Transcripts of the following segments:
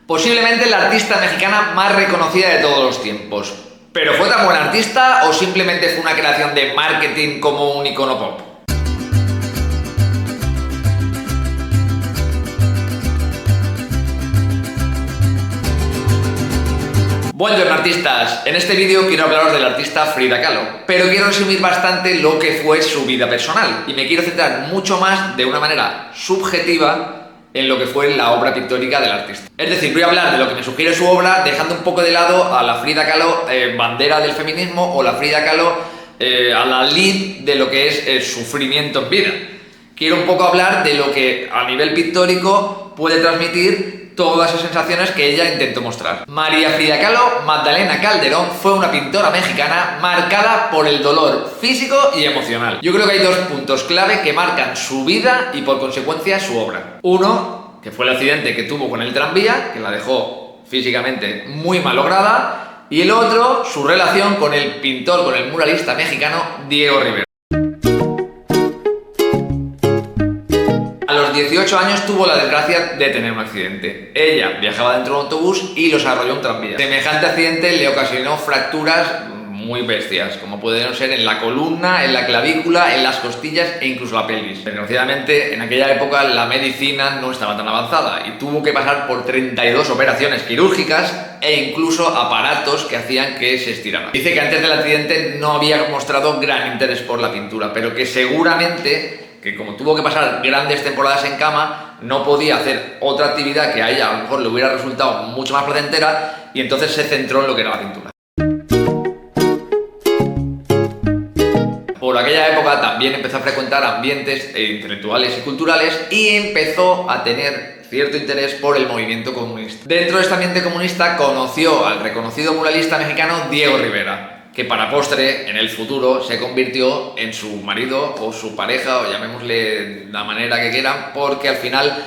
Posiblemente la artista mexicana más reconocida de todos los tiempos. ¿Pero fue tan buena artista o simplemente fue una creación de marketing como un icono pop? Buenos artistas, en este vídeo quiero hablaros de la artista Frida Kahlo, pero quiero resumir bastante lo que fue su vida personal y me quiero centrar mucho más de una manera subjetiva en lo que fue la obra pictórica del artista. Es decir, voy a hablar de lo que me sugiere su obra, dejando un poco de lado a la Frida Kahlo bandera del feminismo o la Frida Kahlo a la lead de lo que es el sufrimiento en vida. Quiero un poco hablar de lo que a nivel pictórico puede transmitir todas esas sensaciones que ella intentó mostrar. María Frida Kahlo Magdalena Calderón fue una pintora mexicana marcada por el dolor físico y emocional. Yo creo que hay dos puntos clave que marcan su vida y por consecuencia su obra. Uno, que fue el accidente que tuvo con el tranvía, que la dejó físicamente muy malograda, y el otro, su relación con el pintor, con el muralista mexicano Diego Rivera. A los 18 años tuvo la desgracia de tener un accidente. Ella viajaba dentro de un autobús y los arrolló un tranvía. Semejante accidente le ocasionó fracturas muy bestias, como pudieron ser en la columna, en la clavícula, en las costillas e incluso la pelvis. Desgraciadamente, en aquella época la medicina no estaba tan avanzada y tuvo que pasar por 32 operaciones quirúrgicas e incluso aparatos que hacían que se estirara. Dice que antes del accidente no había mostrado gran interés por la pintura, pero que seguramente, que como tuvo que pasar grandes temporadas en cama, no podía hacer otra actividad que a ella a lo mejor le hubiera resultado mucho más placentera y entonces se centró en lo que era la pintura. Por aquella época también empezó a frecuentar ambientes intelectuales y culturales y empezó a tener cierto interés por el movimiento comunista. Dentro de este ambiente comunista conoció al reconocido muralista mexicano Diego Rivera, que para postre, en el futuro, se convirtió en su marido o su pareja, o llamémosle la manera que quieran, porque al final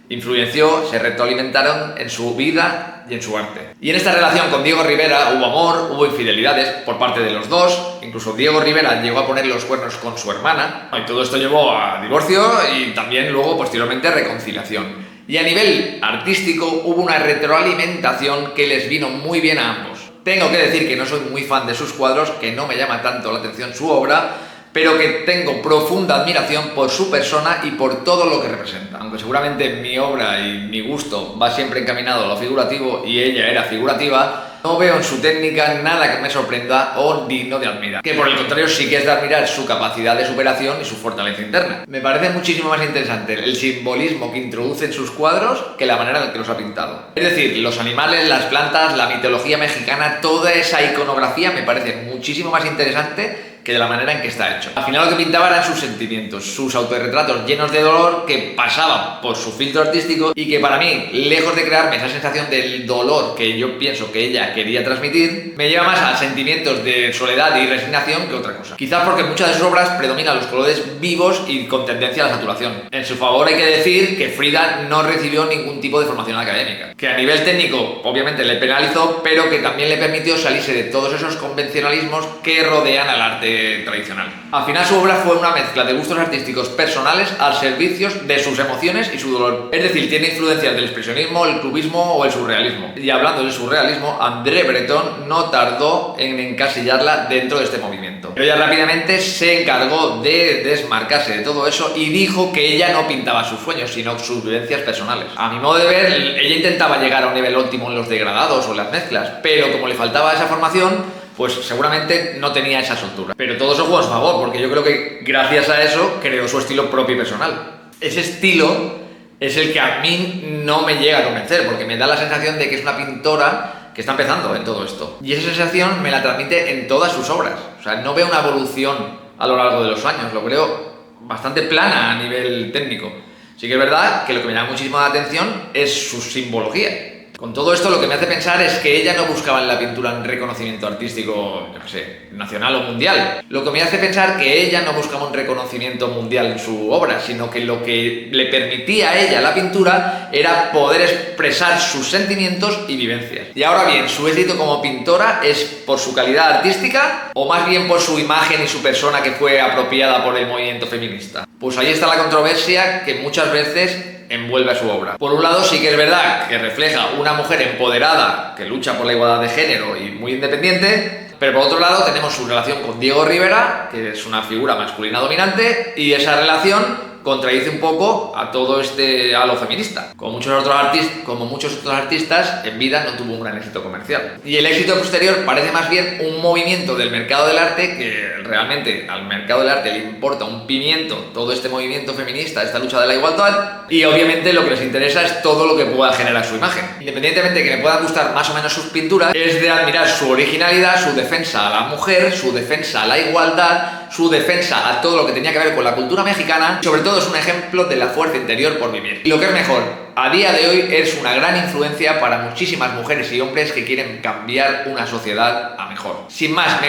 influenció, se retroalimentaron en su vida y en su arte. Y en esta relación con Diego Rivera hubo amor, hubo infidelidades por parte de los dos, incluso Diego Rivera llegó a poner los cuernos con su hermana, y todo esto llevó a divorcio y también luego posteriormente a reconciliación. Y a nivel artístico hubo una retroalimentación que les vino muy bien a ambos. Tengo que decir que no soy muy fan de sus cuadros, que no me llama tanto la atención su obra, pero que tengo profunda admiración por su persona y por todo lo que representa. Aunque seguramente mi obra y mi gusto va siempre encaminado a lo figurativo y ella era figurativa, no veo en su técnica nada que me sorprenda o digno de admirar. Que por el contrario sí que es de admirar su capacidad de superación y su fortaleza interna. Me parece muchísimo más interesante el simbolismo que introduce en sus cuadros que la manera en la que los ha pintado. Es decir, los animales, las plantas, la mitología mexicana, toda esa iconografía me parece muchísimo más interesante que de la manera en que está hecho. Al final lo que pintaba eran sus sentimientos, sus autorretratos llenos de dolor que pasaban por su filtro artístico y que para mí, lejos de crearme esa sensación del dolor que yo pienso que ella quería transmitir, me lleva más a sentimientos de soledad y resignación que otra cosa. Quizás porque en muchas de sus obras predominan los colores vivos y con tendencia a la saturación. En su favor hay que decir que Frida no recibió ningún tipo de formación académica, que a nivel técnico obviamente le penalizó, pero que también le permitió salirse de todos esos convencionalismos que rodean al arte tradicional. Al final su obra fue una mezcla de gustos artísticos personales al servicio de sus emociones y su dolor. Es decir, tiene influencias del expresionismo, el cubismo o el surrealismo. Y hablando del surrealismo, André Breton no tardó en encasillarla dentro de este movimiento. Pero ella rápidamente se encargó de desmarcarse de todo eso y dijo que ella no pintaba sus sueños, sino sus vivencias personales. A mi modo de ver, ella intentaba llegar a un nivel óptimo en los degradados o las mezclas, pero como le faltaba esa formación, pues seguramente no tenía esa soltura. Pero todo eso jugó a su favor, porque yo creo que gracias a eso creó su estilo propio y personal. Ese estilo es el que a mí no me llega a convencer, porque me da la sensación de que es una pintora que está empezando en todo esto. Y esa sensación me la transmite en todas sus obras. O sea, no veo una evolución a lo largo de los años, lo creo bastante plana a nivel técnico. Sí que es verdad que lo que me llama muchísimo la atención es su simbología. Con todo esto lo que me hace pensar es que ella no buscaba en la pintura un reconocimiento artístico, yo no sé, nacional o mundial. Lo que me hace pensar que ella no buscaba un reconocimiento mundial en su obra, sino que lo que le permitía a ella la pintura era poder expresar sus sentimientos y vivencias. Y ahora bien, ¿su éxito como pintora es por su calidad artística o más bien por su imagen y su persona que fue apropiada por el movimiento feminista? Pues ahí está la controversia que muchas veces envuelve a su obra. Por un lado, sí que es verdad que refleja una mujer empoderada que lucha por la igualdad de género y muy independiente, pero por otro lado tenemos su relación con Diego Rivera, que es una figura masculina dominante, y esa relación contradice un poco a todo este halo feminista. Como muchos otros artistas, en vida no tuvo un gran éxito comercial. Y el éxito posterior parece más bien un movimiento del mercado del arte, que realmente al mercado del arte le importa un pimiento todo este movimiento feminista, esta lucha de la igualdad, y obviamente lo que les interesa es todo lo que pueda generar su imagen. Independientemente de que me puedan gustar más o menos sus pinturas, es de admirar su originalidad, su defensa a la mujer, su defensa a la igualdad, su defensa a todo lo que tenía que ver con la cultura mexicana. Sobre todo es un ejemplo de la fuerza interior por vivir. Y lo que es mejor, a día de hoy es una gran influencia para muchísimas mujeres y hombres que quieren cambiar una sociedad a mejor. Sin más, me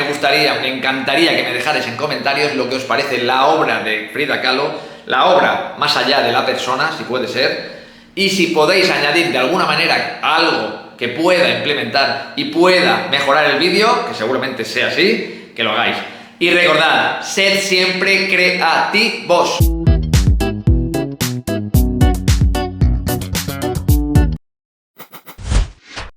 encantaría que me dejarais en comentarios lo que os parece la obra de Frida Kahlo, la obra más allá de la persona, si puede ser, y si podéis añadir de alguna manera algo que pueda implementar y pueda mejorar el vídeo, que seguramente sea así, que lo hagáis. Y recordad, sed siempre creativos.